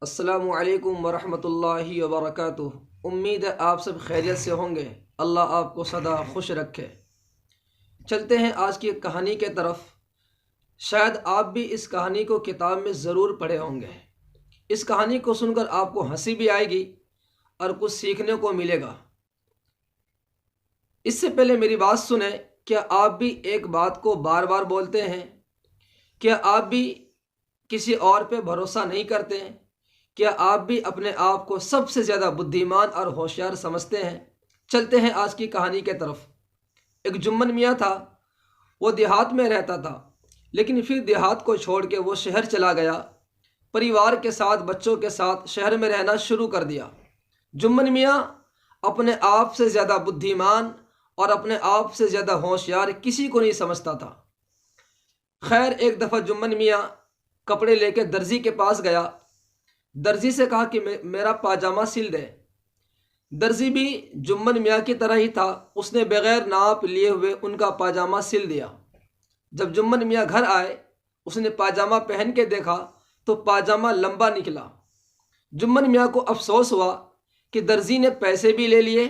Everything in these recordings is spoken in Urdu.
السلام علیکم ورحمۃ اللہ وبرکاتہ۔ امید ہے آپ سب خیریت سے ہوں گے۔ اللہ آپ کو سدا خوش رکھے۔ چلتے ہیں آج کی ایک کہانی کے طرف۔ شاید آپ بھی اس کہانی کو کتاب میں ضرور پڑھے ہوں گے۔ اس کہانی کو سن کر آپ کو ہنسی بھی آئے گی اور کچھ سیکھنے کو ملے گا۔ اس سے پہلے میری بات سنیں، کیا آپ بھی ایک بات کو بار بار بولتے ہیں؟ کیا آپ بھی کسی اور پہ بھروسہ نہیں کرتے ہیں؟ کیا آپ بھی اپنے آپ کو سب سے زیادہ بدھیمان اور ہوشیار سمجھتے ہیں؟ چلتے ہیں آج کی کہانی کے طرف۔ ایک جمن میاں تھا، وہ دیہات میں رہتا تھا، لیکن پھر دیہات کو چھوڑ کے وہ شہر چلا گیا۔ پریوار کے ساتھ، بچوں کے ساتھ شہر میں رہنا شروع کر دیا۔ جمن میاں اپنے آپ سے زیادہ بدھیمان اور اپنے آپ سے زیادہ ہوشیار کسی کو نہیں سمجھتا تھا۔ خیر، ایک دفعہ جمن میاں کپڑے لے کے درزی کے پاس گیا۔ درزی سے کہا کہ میرا پاجامہ سل دے۔ درزی بھی جمن میاں کی طرح ہی تھا، اس نے بغیر ناپ لیے ہوئے ان کا پاجامہ سل دیا۔ جب جمن میاں گھر آئے، اس نے پاجامہ پہن کے دیکھا تو پاجامہ لمبا نکلا۔ جمن میاں کو افسوس ہوا کہ درزی نے پیسے بھی لے لیے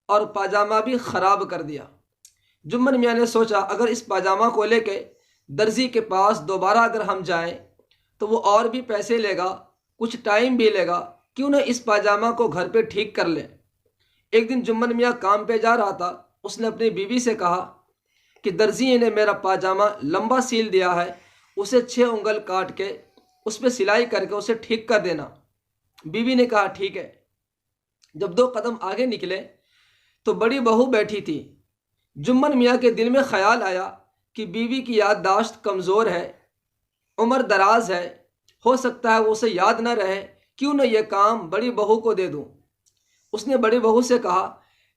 اور پاجامہ بھی خراب کر دیا۔ جمن میاں نے سوچا، اگر اس پاجامہ کو لے کے درزی کے پاس دوبارہ اگر ہم جائیں تو وہ اور بھی پیسے لے گا، کچھ ٹائم بھی لے گا، کیوں نہ اس پاجامہ کو گھر پہ ٹھیک کر لیں۔ ایک دن جمن میاں کام پہ جا رہا تھا، اس نے اپنی بیوی سے کہا کہ درزی نے میرا پاجامہ لمبا سیل دیا ہے، اسے 6 انگل کاٹ کے اس پہ سلائی کر کے اسے ٹھیک کر دینا۔ بیوی نے کہا ٹھیک ہے۔ جب 2 قدم آگے نکلے تو بڑی بہو بیٹھی تھی۔ جمن میاں کے دل میں خیال آیا کہ بیوی کی یادداشت کمزور ہے، عمر دراز ہے، ہو سکتا ہے وہ اسے یاد نہ رہے، کیوں نہ یہ کام بڑی بہو کو دے دوں۔ اس نے بڑی بہو سے کہا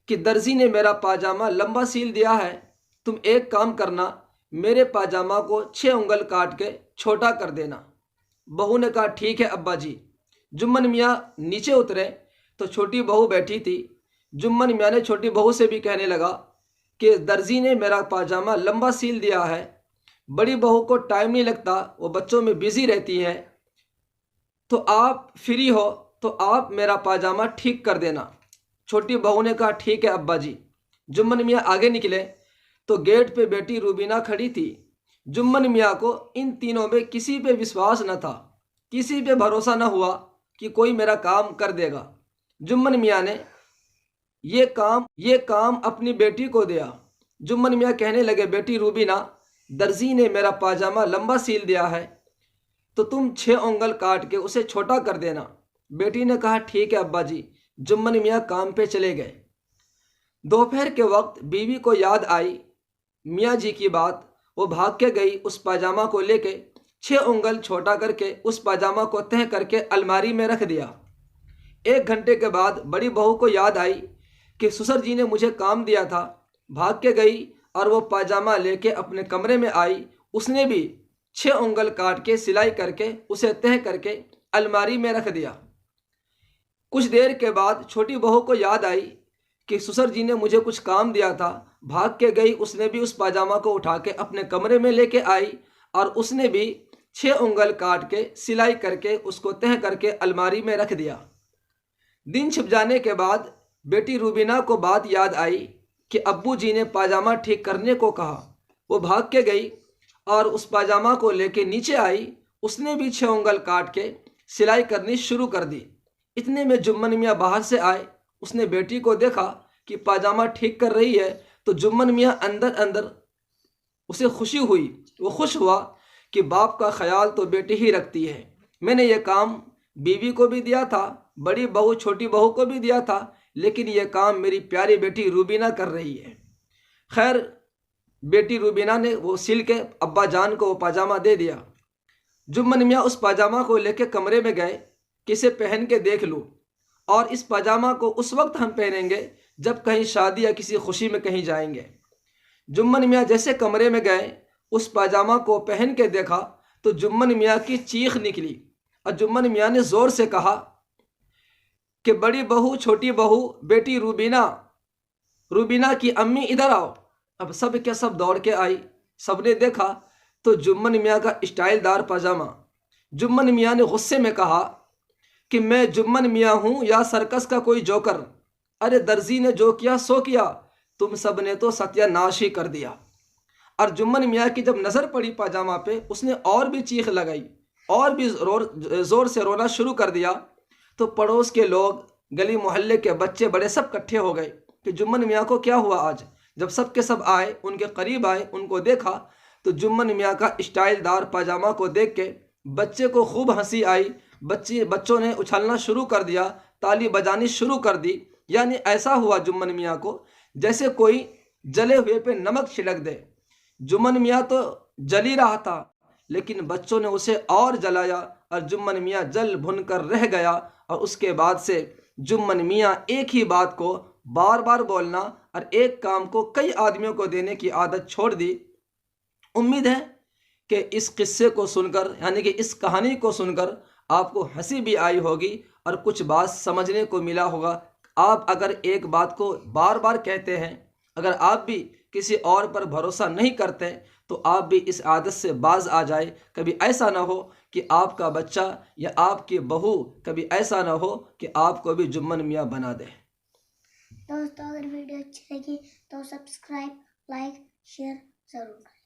کہ درزی نے میرا پاجامہ لمبا سیل دیا ہے، تم ایک کام کرنا، میرے پاجامہ کو 6 انگل کاٹ کے چھوٹا کر دینا۔ بہو نے کہا ٹھیک ہے ابا جی۔ جمن میاں نیچے اترے تو چھوٹی بہو بیٹھی تھی۔ جمن میاں نے چھوٹی بہو سے بھی کہنے لگا کہ درزی نے میرا پاجامہ لمبا سیل دیا ہے۔ بڑی بہو کو ٹائم نہیں لگتا، وہ بچوں میں بزی رہتی ہے، تو آپ فری ہو تو آپ میرا پاجامہ ٹھیک کر دینا۔ چھوٹی بہو نے کہا ٹھیک ہے ابا جی۔ جمن میاں آگے نکلے تو گیٹ پہ بیٹی روبینہ کھڑی تھی۔ جمن میاں کو ان تینوں میں کسی پہ وشواس نہ تھا، کسی پہ بھروسہ نہ ہوا کہ کوئی میرا کام کر دے گا۔ جمن میاں نے یہ کام اپنی بیٹی کو دیا۔ جمن میاں کہنے لگے بیٹی روبینہ، درزی نے میرا پاجامہ لمبا سیل دیا ہے تو تم 6 انگل کاٹ کے اسے چھوٹا کر دینا۔ بیٹی نے کہا ٹھیک ہے ابا جی۔ جمن میاں کام پہ چلے گئے۔ دوپہر کے وقت بیوی کو یاد آئی میاں جی کی بات، وہ بھاگ کے گئی، اس پاجامہ کو لے کے 6 انگل چھوٹا کر کے اس پاجامہ کو تہہ کر کے الماری میں رکھ دیا۔ 1 گھنٹے کے بعد بڑی بہو کو یاد آئی کہ سسر جی نے مجھے کام دیا تھا، بھاگ کے گئی اور وہ پاجامہ لے کے اپنے کمرے میں آئی، اس نے بھی 6 انگل کاٹ کے سلائی کر کے اسے تہہ کر کے الماری میں رکھ دیا۔ کچھ دیر کے بعد چھوٹی بہو کو یاد آئی کہ سسر جی نے مجھے کچھ کام دیا تھا، بھاگ کے گئی، اس نے بھی اس پاجامہ کو اٹھا کے اپنے کمرے میں لے کے آئی اور اس نے بھی 6 انگل کاٹ کے سلائی کر کے اس کو تہہ کر کے الماری میں رکھ دیا۔ دن چھپ جانے کے بعد بیٹی روبینہ کو بات یاد آئی کہ ابو جی نے پاجامہ ٹھیک کرنے کو کہا۔ وہ بھاگ کے گئی اور اس پاجامہ کو لے کے نیچے آئی، اس نے بھی 6 انگل کاٹ کے سلائی کرنی شروع کر دی۔ اتنے میں جمن میاں باہر سے آئے، اس نے بیٹی کو دیکھا کہ پاجامہ ٹھیک کر رہی ہے تو جمن میاں اندر اسے خوشی ہوئی، وہ خوش ہوا کہ باپ کا خیال تو بیٹی ہی رکھتی ہے۔ میں نے یہ کام بیوی کو بھی دیا تھا، بڑی بہو چھوٹی بہو کو بھی دیا تھا، لیکن یہ کام میری پیاری بیٹی روبینہ کر رہی ہے۔ خیر، بیٹی روبینہ نے وہ سل کے ابا جان کو وہ پاجامہ دے دیا۔ جمن میاں اس پاجامہ کو لے کے کمرے میں گئے کہ اسے پہن کے دیکھ لوں، اور اس پاجامہ کو اس وقت ہم پہنیں گے جب کہیں شادی یا کسی خوشی میں کہیں جائیں گے۔ جمن میاں جیسے کمرے میں گئے، اس پاجامہ کو پہن کے دیکھا تو جمن میاں کی چیخ نکلی اور جمن میاں نے زور سے کہا کہ بڑی بہو، چھوٹی بہو، بیٹی روبینہ، روبینہ کی امی ادھر آؤ۔ اب سب کے سب دوڑ کے آئی، سب نے دیکھا تو جمن میاں کا اسٹائل دار پاجامہ۔ جمن میاں نے غصے میں کہا کہ میں جمن میاں ہوں یا سرکس کا کوئی جوکر، ارے درزی نے جو کیا سو کیا، تم سب نے تو ستیہ ناش ہی کر دیا۔ اور جمن میاں کی جب نظر پڑی پاجامہ پہ، اس نے اور بھی چیخ لگائی اور بھی زور سے رونا شروع کر دیا۔ تو پڑوس کے لوگ، گلی محلے کے بچے بڑے سب کٹھے ہو گئے کہ جمن میاں کو کیا ہوا آج۔ جب سب کے سب آئے، ان کے قریب آئے، ان کو دیکھا تو جمن میاں کا اسٹائل دار پاجامہ کو دیکھ کے بچے کو خوب ہنسی آئی۔ بچوں نے اچھلنا شروع کر دیا، تالی بجانی شروع کر دی۔ یعنی ایسا ہوا جمن میاں کو جیسے کوئی جلے ہوئے پہ نمک چھڑک دے۔ جمن میاں تو جل ہی رہا تھا، لیکن بچوں نے اسے اور جلایا اور جمن میاں جل بھن کر رہ گیا۔ اور اس کے بعد سے جمن میاں ایک ہی بات کو بار بار بولنا اور ایک کام کو کئی آدمیوں کو دینے کی عادت چھوڑ دی۔ امید ہے کہ اس قصے کو سن کر، یعنی کہ اس کہانی کو سن کر آپ کو ہنسی بھی آئی ہوگی اور کچھ بات سمجھنے کو ملا ہوگا۔ آپ اگر ایک بات کو بار بار کہتے ہیں، اگر آپ بھی کسی اور پر بھروسہ نہیں کرتے، تو آپ بھی اس عادت سے باز آ جائے۔ کبھی ایسا نہ ہو کہ آپ کا بچہ یا آپ کی بہو کبھی ایسا نہ ہو کہ آپ کو بھی جمن میاں بنا دے۔ دوستو اگر ویڈیو اچھی لگی تو سبسکرائب، لائک، شیئر ضرور کریں۔